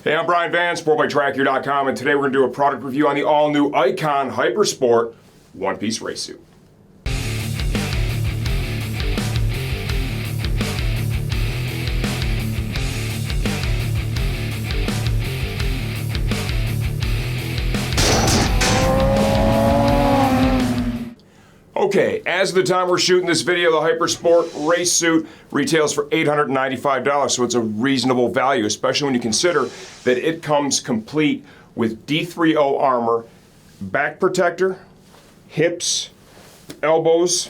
Hey, I'm Brian Van, SportbikeTrackgear.com, and today we're going to do a product review on the all-new ICON Hypersport one-piece race suit. Okay, as of the time we're shooting this video, the Hypersport race suit retails for $895, so it's a reasonable value, especially when you consider that it comes complete with D3O armor, back protector, hips, elbows,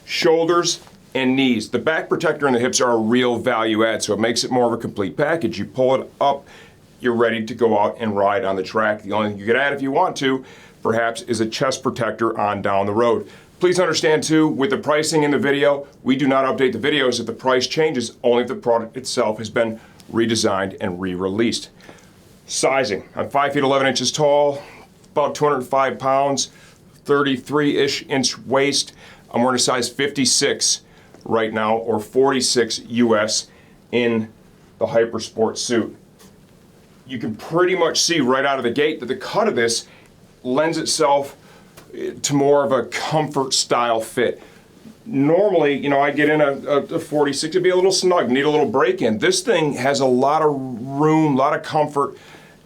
shoulders, and knees. The back protector and the hips are a real value add, so it makes it more of a complete package. You pull it up, you're ready to go out and ride on the track. The only thing you could add if you want to, perhaps, is a chest protector on down the road. Please understand too, with the pricing in the video, we do not update the videos if the price changes, only if the product itself has been redesigned and re-released. Sizing, I'm 5 feet 11 inches tall, about 205 pounds, 33-ish inch waist. I'm wearing a size 56 right now, or 46 US in the Hypersport suit. You can pretty much see right out of the gate that the cut of this lends itself to more of a comfort style fit. Normally, you know, I get in a 46, it'd be a little snug, need a little break in. This thing has a lot of room, a lot of comfort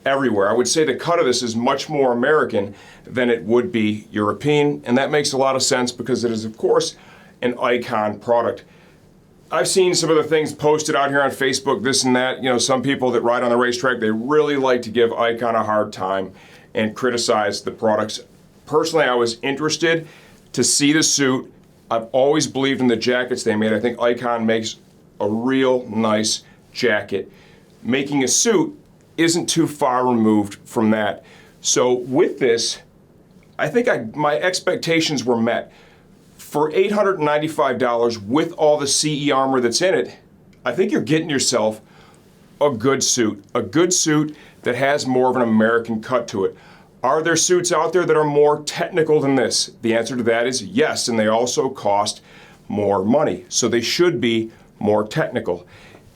everywhere. I would say the cut of this is much more American than it would be European, and that makes a lot of sense because it is, of course, an ICON product. I've seen some of the things posted out here on Facebook, this and that. You know, some people that ride on the racetrack, they really like to give ICON a hard time and criticize the products. Personally, I was interested to see the suit. I've always believed in the jackets they made. I think ICON makes a real nice jacket. Making a suit isn't too far removed from that. So with this, I think my expectations were met. For $895 with all the CE armor that's in it, I think you're getting yourself a good suit that has more of an American cut to it. Are there suits out there that are more technical than this? The answer to that is yes, and they also cost more money, so they should be more technical.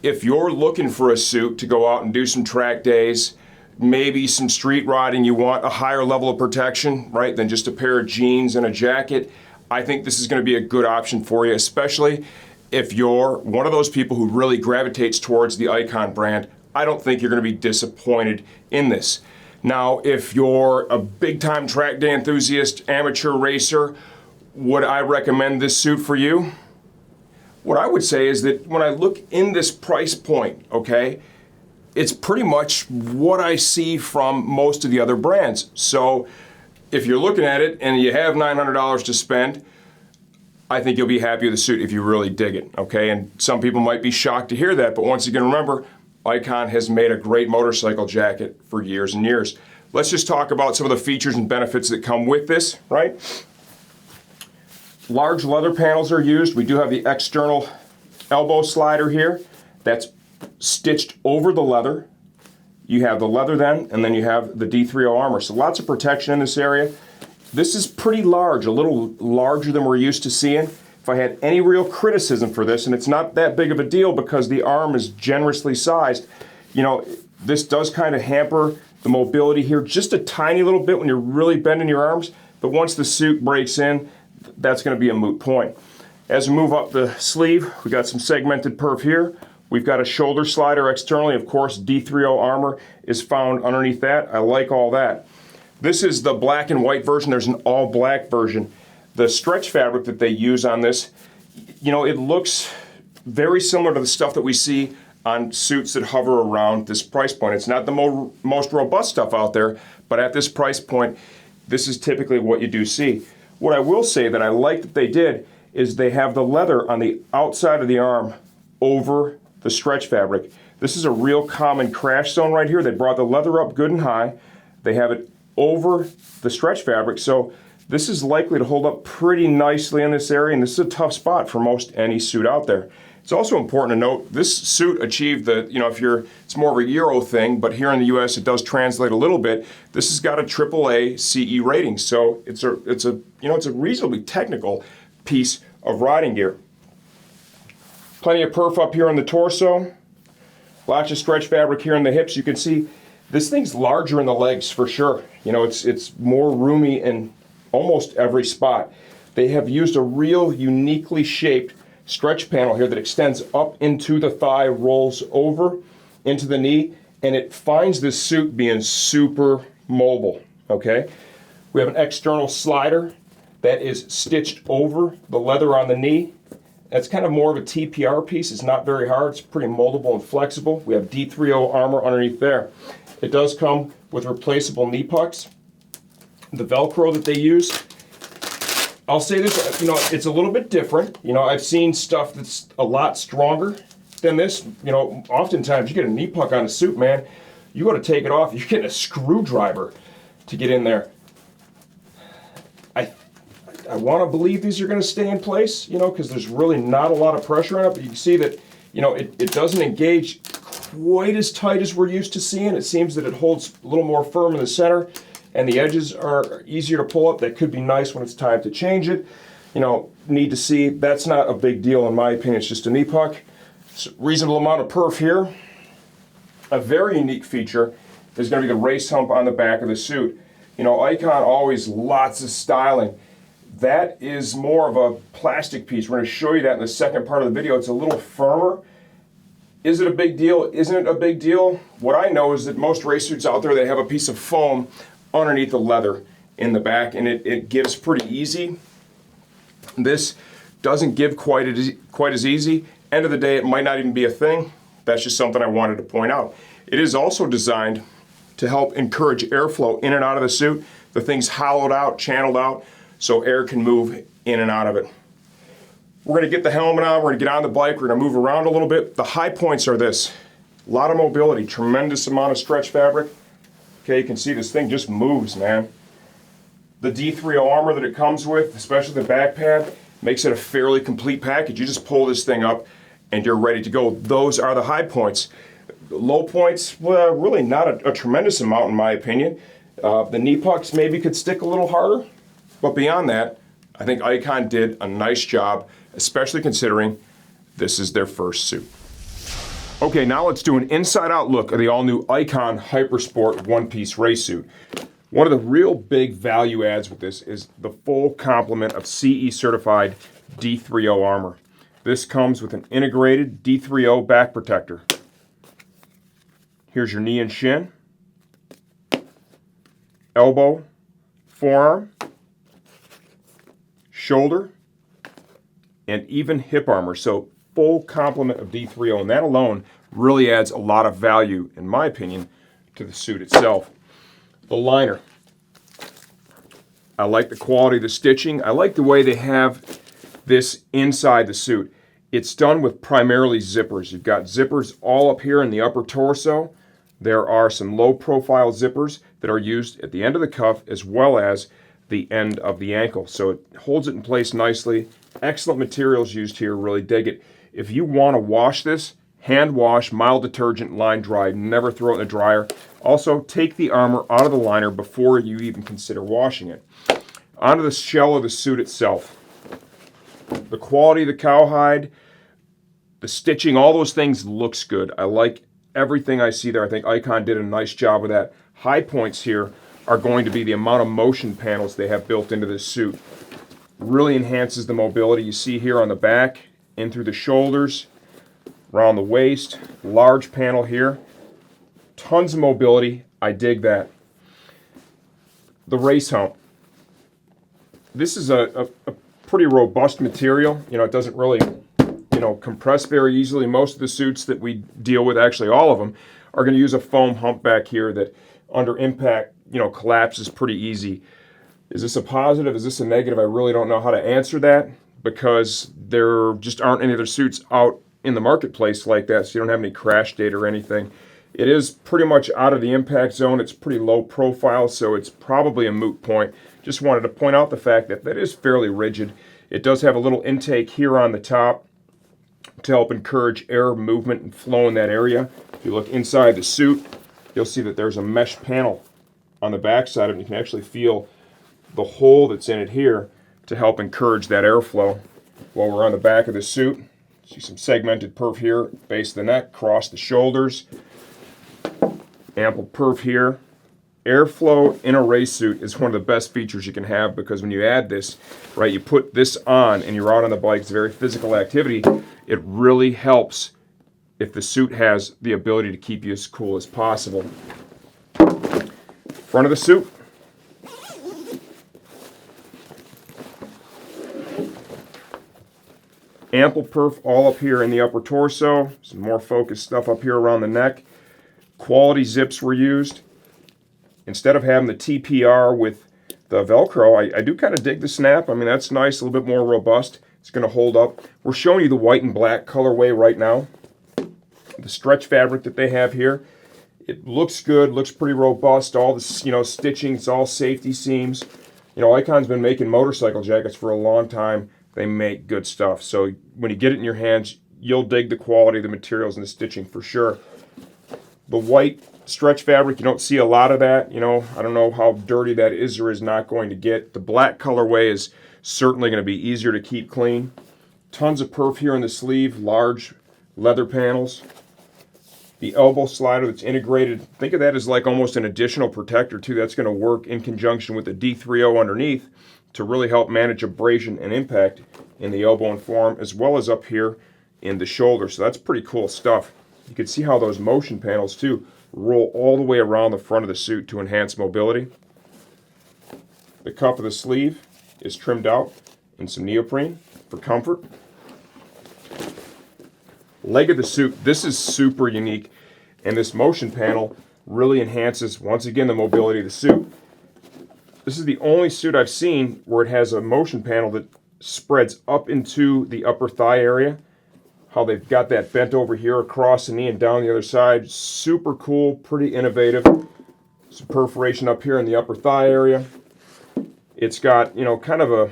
If you're looking for a suit to go out and do some track days, maybe some street riding, you want a higher level of protection, right, than just a pair of jeans and a jacket, I think this is going to be a good option for you, especially if you're one of those people who really gravitates towards the ICON brand. I don't think you're going to be disappointed in this. Now, if you're a big-time track day enthusiast, amateur racer, would I recommend this suit for you? What I would say is that when I look in this price point, okay, it's pretty much what I see from most of the other brands. So if you're looking at it and you have $900 to spend, I think you'll be happy with the suit if you really dig it, okay? And some people might be shocked to hear that, but once again, remember, ICON has made a great motorcycle jacket for years and years. Let's just talk about some of the features and benefits that come with this, right? Large leather panels are used. We do have the external elbow slider here that's stitched over the leather. You have the leather then, and then you have the D3O armor. So lots of protection in this area. This is pretty large, a little larger than we're used to seeing. If I had any real criticism for this, and it's not that big of a deal because the arm is generously sized, you know, this does kind of hamper the mobility here just a tiny little bit when you're really bending your arms, but once the suit breaks in, that's going to be a moot point. As we move up the sleeve, we got some segmented perf here. We've got a shoulder slider externally. Of course, D3O armor is found underneath that. I like all that. This is the black and white version. There's an all black version. The stretch fabric that they use on this, you know, it looks very similar to the stuff that we see on suits that hover around this price point. It's not the most robust stuff out there, but at this price point, this is typically what you do see. What I will say that I like that they did is they have the leather on the outside of the arm over the stretch fabric. This is a real common crash zone right here. They brought the leather up good and high. They have it over the stretch fabric, so this is likely to hold up pretty nicely in this area, and this is a tough spot for most any suit out there. It's also important to note this suit achieved the, you know, it's more of a Euro thing, but here in the US it does translate a little bit. This has got a AAA CE rating, so it's a reasonably technical piece of riding gear. Plenty of perf up here on the torso. Lots of stretch fabric here in the hips. You can see This thing's larger in the legs for sure. You know, it's more roomy in almost every spot. They have used a real uniquely shaped stretch panel here that extends up into the thigh, rolls over into the knee, and it finds this suit being super mobile, okay? We have an external slider that is stitched over the leather on the knee. That's kind of more of a TPR piece. It's not very hard. It's pretty moldable and flexible. We have D3O armor underneath there. It does come with replaceable knee pucks. The Velcro that they use, I'll say this, you know, it's a little bit different. You know, I've seen stuff that's a lot stronger than this. You know, oftentimes you get a knee puck on a suit, man, you go to take it off, you're getting a screwdriver to get in there. I want to believe these are going to stay in place, you know, because there's really not a lot of pressure on it, but you can see that, you know, it doesn't engage quite as tight as we're used to seeing. It seems that it holds a little more firm in the center, and the edges are easier to pull up. That could be nice when it's time to change it. You know, need to see, that's not a big deal in my opinion. It's just a knee puck. It's a reasonable amount of perf here. A very unique feature is going to be the race hump on the back of the suit. You know, Icon always lots of styling. That is more of a plastic piece. We're going to show you that in the second part of the video. It's a little firmer. Is it a big deal? Isn't it a big deal? What I know is that most race suits out there, they have a piece of foam underneath the leather in the back, and it gives pretty easy. This doesn't give quite as easy. End of the day, it might not even be a thing. That's just something I wanted to point out. It is also designed to help encourage airflow in and out of the suit. The thing's hollowed out, channeled out, so air can move in and out of it. We're going to get the helmet on, we're going to get on the bike, we're going to move around a little bit. The high points are this. A lot of mobility, tremendous amount of stretch fabric. Okay, you can see this thing just moves, man. The D3O armor that it comes with, especially the back pad, makes it a fairly complete package. You just pull this thing up and you're ready to go. Those are the high points. Low points, well, really not a tremendous amount in my opinion. The knee pucks maybe could stick a little harder. But beyond that, I think Icon did a nice job, especially considering this is their first suit. Okay, now let's do an inside-out look at the all-new ICON Hypersport one-piece race suit. One of the real big value adds with this is the full complement of CE-certified D3O armor. This comes with an integrated D3O back protector. Here's your knee and shin, elbow, forearm, shoulder, and even hip armor. So full complement of D3O, and that alone really adds a lot of value, in my opinion, to the suit itself. The liner. I like the quality of the stitching. I like the way they have this inside the suit. It's done with primarily zippers. You've got zippers all up here in the upper torso. There are some low profile zippers that are used at the end of the cuff as well as the end of the ankle. So it holds it in place nicely. Excellent materials used here, really dig it. If you want to wash this, hand wash, mild detergent, line dry, never throw it in the dryer. Also, take the armor out of the liner before you even consider washing it. Onto the shell of the suit itself. The quality of the cowhide, the stitching, all those things looks good. I like everything I see there. I think Icon did a nice job with that. High points here are going to be the amount of motion panels they have built into this suit. Really enhances the mobility. You see here on the back, in through the shoulders, around the waist, large panel here. Tons of mobility. I dig that. The race hump. This is a pretty robust material. You know, it doesn't really, you know, compress very easily. Most of the suits that we deal with, actually all of them, are going to use a foam hump back here that under impact, you know, collapses pretty easy. Is this a positive? Is this a negative? I really don't know how to answer that because there just aren't any other suits out in the marketplace like that, so you don't have any crash data or anything. It is pretty much out of the impact zone. It's pretty low profile, so it's probably a moot point. Just wanted to point out the fact that that is fairly rigid. It does have a little intake here on the top to help encourage air movement and flow in that area. If you look inside the suit, you'll see that there's a mesh panel on the back side of it. You can actually feel the hole that's in it here to help encourage that airflow. While we're on the back of the suit, see some segmented perf here, base of the neck, across the shoulders. Ample perf here. Airflow in a race suit is one of the best features you can have, because when you add this, right, you put this on and you're out on the bike, it's a very physical activity. It really helps if the suit has the ability to keep you as cool as possible. Front of the suit. Ample perf all up here in the upper torso. Some more focused stuff up here around the neck. Quality zips were used. Instead of having the TPR with the Velcro, I do kind of dig the snap. I mean, that's nice, a little bit more robust. It's going to hold up. We're showing you the white and black colorway right now. The stretch fabric that they have here, it looks good, looks pretty robust. All this, stitching, it's all safety seams. Icon's been making motorcycle jackets for a long time. They make good stuff. So when you get it in your hands, you'll dig the quality of the materials and the stitching for sure. The white stretch fabric, you don't see a lot of that. I don't know how dirty that is or is not going to get. The black colorway is certainly going to be easier to keep clean. Tons of perf here in the sleeve, large leather panels. The elbow slider that's integrated, think of that as like almost an additional protector too. That's going to work in conjunction with the D30 underneath to really help manage abrasion and impact in the elbow and forearm, as well as up here in the shoulder. So that's pretty cool stuff. You can see how those motion panels too roll all the way around the front of the suit to enhance mobility. The cuff of the sleeve is trimmed out in some neoprene for comfort. Leg of the suit, this is super unique, and this motion panel really enhances, once again, the mobility of the suit. This is the only suit I've seen where it has a motion panel that spreads up into the upper thigh area. How they've got that bent over here across the knee and down the other side. Super cool, pretty innovative. Some perforation up here in the upper thigh area. It's got, kind of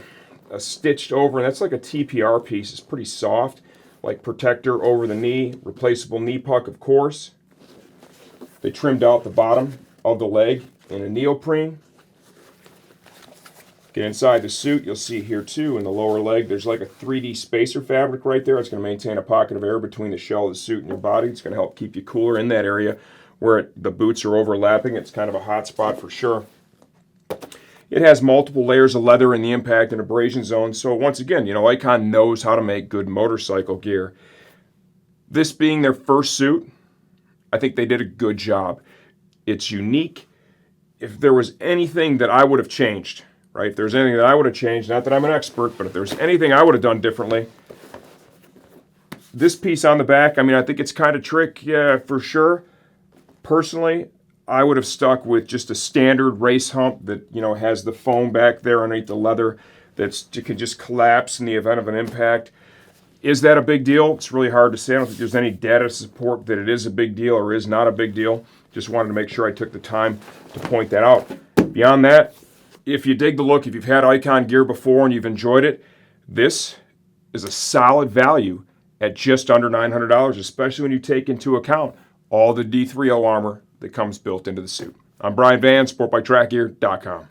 a stitched over, and that's like a TPR piece. It's pretty soft, like protector over the knee. Replaceable knee puck, of course. They trimmed out the bottom of the leg in a neoprene. Get inside the suit, you'll see here too in the lower leg, there's like a 3D spacer fabric right there. It's going to maintain a pocket of air between the shell of the suit and your body. It's going to help keep you cooler in that area where the boots are overlapping. It's kind of a hot spot for sure. It has multiple layers of leather in the impact and abrasion zone. So once again, Icon knows how to make good motorcycle gear. This being their first suit, I think they did a good job. It's unique. If there was anything that I would have changed, right? If there's anything that I would have changed, not that I'm an expert, but if there's anything I would have done differently, this piece on the back, I think it's kind of trick, yeah, for sure. Personally, I would have stuck with just a standard race hump that, has the foam back there underneath the leather that can just collapse in the event of an impact. Is that a big deal? It's really hard to say. I don't think there's any data to support that it is a big deal or is not a big deal. Just wanted to make sure I took the time to point that out. Beyond that, if you dig the look, if you've had Icon gear before and you've enjoyed it, this is a solid value at just under $900, especially when you take into account all the D30 armor that comes built into the suit. I'm Brian Van, SportbikeTrackGear.com.